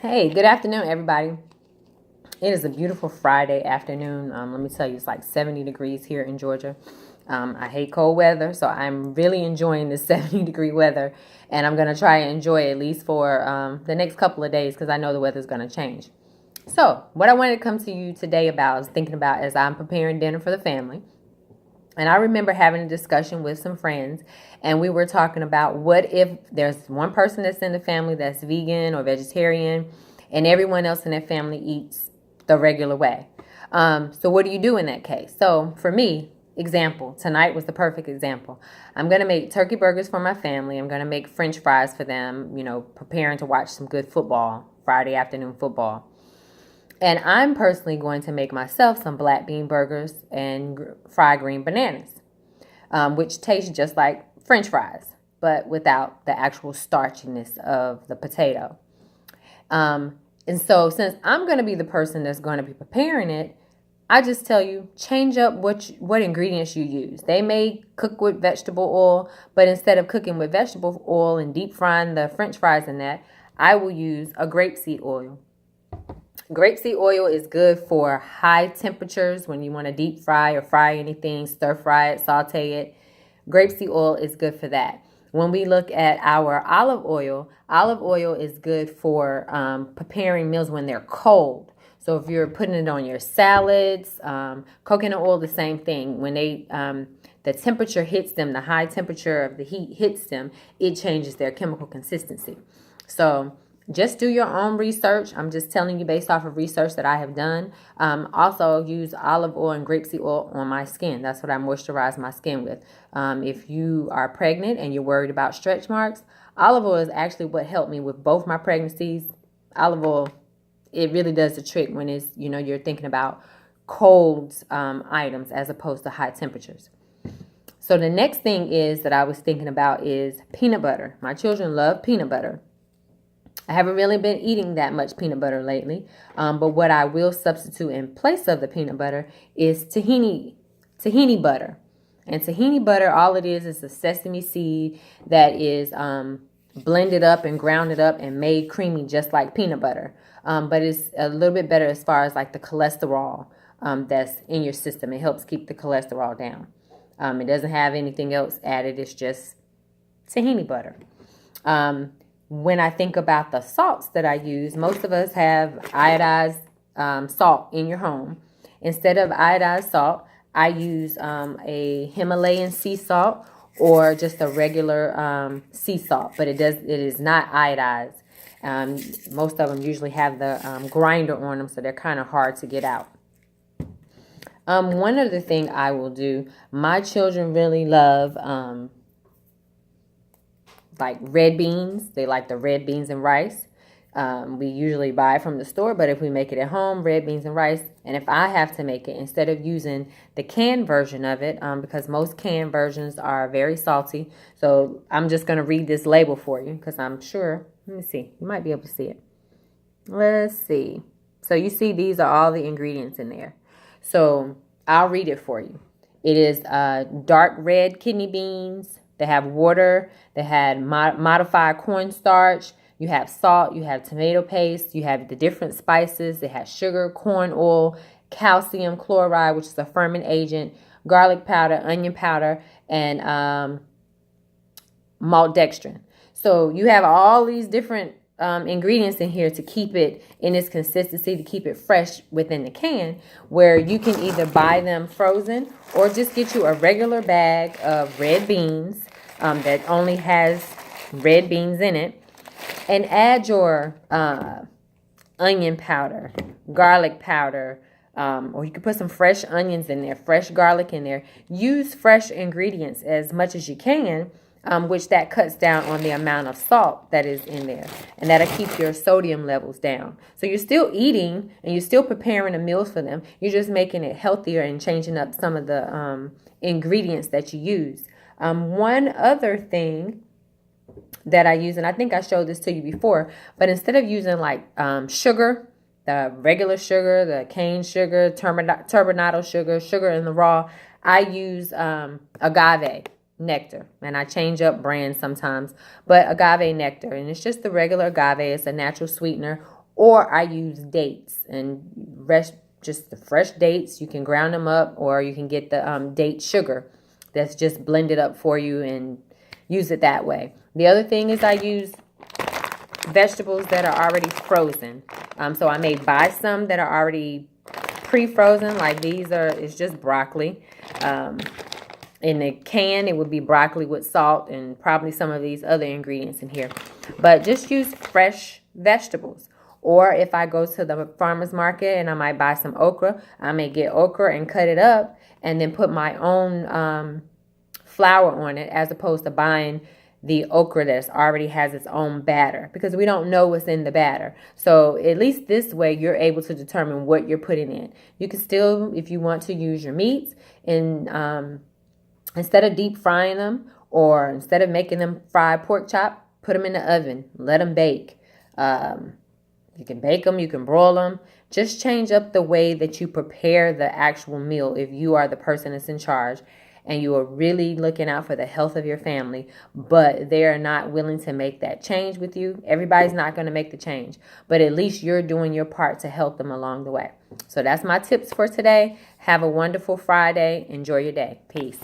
Hey, good afternoon, everybody. It is a beautiful Friday afternoon. Let me tell you, it's like 70 degrees here in Georgia. I hate cold weather, so I'm really enjoying this 70-degree weather, and I'm going to try and enjoy it at least for the next couple of days because I know the weather's going to change. So, what I wanted to come to you today about is thinking about as I'm preparing dinner for the family. And I remember having a discussion with some friends, and we were talking about what if there's one person that's in the family that's vegan or vegetarian, and everyone else in that family eats the regular way. So what do you do in that case? So for me, example, tonight was the perfect example. I'm going to make turkey burgers for my family. I'm going to make French fries for them, preparing to watch some good football, Friday afternoon football. And I'm personally going to make myself some black bean burgers and fried green bananas, which taste just like French fries, but without the actual starchiness of the potato. And so since I'm going to be the person that's going to be preparing it, I just tell you, change up what ingredients you use. They may cook with vegetable oil, but instead of cooking with vegetable oil and deep frying the French fries in that, I will use a grapeseed oil. Grapeseed oil is good for high temperatures when you want to deep fry or fry anything, stir fry it, saute it. Grapeseed oil is good for that. When we look at our olive oil is good for preparing meals when they're cold. So if you're putting it on your salads, coconut oil, the same thing. When the temperature hits them, the high temperature of the heat hits them, it changes their chemical consistency. So just do your own research. I'm just telling you based off of research that I have done. Also use olive oil and grapeseed oil on my skin. That's what I moisturize my skin with. If you are pregnant and you're worried about stretch marks, olive oil is actually what helped me with both my pregnancies. Olive oil, it really does the trick when it's, you're thinking about cold items as opposed to high temperatures. So the next thing is that I was thinking about is peanut butter. My children love peanut butter. I haven't really been eating that much peanut butter lately, but what I will substitute in place of the peanut butter is tahini butter. And tahini butter, all it is a sesame seed that is blended up and grounded up and made creamy just like peanut butter. But it's a little bit better as far as like the cholesterol that's in your system. It helps keep the cholesterol down. It doesn't have anything else added. It's just tahini butter. When I think about the salts that I use, most of us have iodized salt in your home. Instead of iodized salt, I use a Himalayan sea salt or just a regular sea salt, but it is not iodized. Most of them usually have the grinder on them, so they're kind of hard to get out. One other thing I will do, my children really love like red beans. They like the red beans and rice. We usually buy from the store, but if we make it at home, red beans and rice. And if I have to make it, instead of using the canned version of it, because most canned versions are very salty. So I'm just going to read this label for you because I'm sure, let me see, you might be able to see it. Let's see. So you see these are all the ingredients in there. So I'll read it for you. It is dark red kidney beans. They have water. They had modified cornstarch. You have salt. You have tomato paste. You have the different spices. They have sugar, corn oil, calcium chloride, which is a ferment agent, garlic powder, onion powder, and maltodextrin. So you have all these different ingredients in here to keep it in its consistency, to keep it fresh within the can, where you can either buy them frozen or just get you a regular bag of red beans that only has red beans in it, and add your onion powder, garlic powder, or you could put some fresh onions in there, fresh garlic in there. Use fresh ingredients as much as you can, which that cuts down on the amount of salt that is in there. And that'll keep your sodium levels down. So you're still eating and you're still preparing the meals for them. You're just making it healthier and changing up some of the ingredients that you use. One other thing that I use, and I think I showed this to you before, but instead of using like sugar, the regular sugar, the cane sugar, turbinado sugar in the raw, I use agave nectar, and I change up brands sometimes, but agave nectar, and it's just the regular agave. It's a natural sweetener. or I use dates and just the fresh dates. You can ground them up, or you can get the date sugar that's just blended up for you and use it that way. The other thing is I use vegetables that are already frozen. So I may buy some that are already pre-frozen, like it's just broccoli. In the can, it would be broccoli with salt and probably some of these other ingredients in here. But just use fresh vegetables. Or if I go to the farmer's market and I might buy some okra, I may get okra and cut it up and then put my own flour on it, as opposed to buying the okra that already has its own batter, because we don't know what's in the batter. So at least this way you're able to determine what you're putting in. You can still, if you want to, use your meats and instead of deep frying them, or instead of making them fried pork chop, put them in the oven, let them bake. You can bake them, you can broil them. Just change up the way that you prepare the actual meal if you are the person that's in charge and you are really looking out for the health of your family, but they're not willing to make that change with you. Everybody's not going to make the change, but at least you're doing your part to help them along the way. So that's my tips for today. Have a wonderful Friday. Enjoy your day. Peace.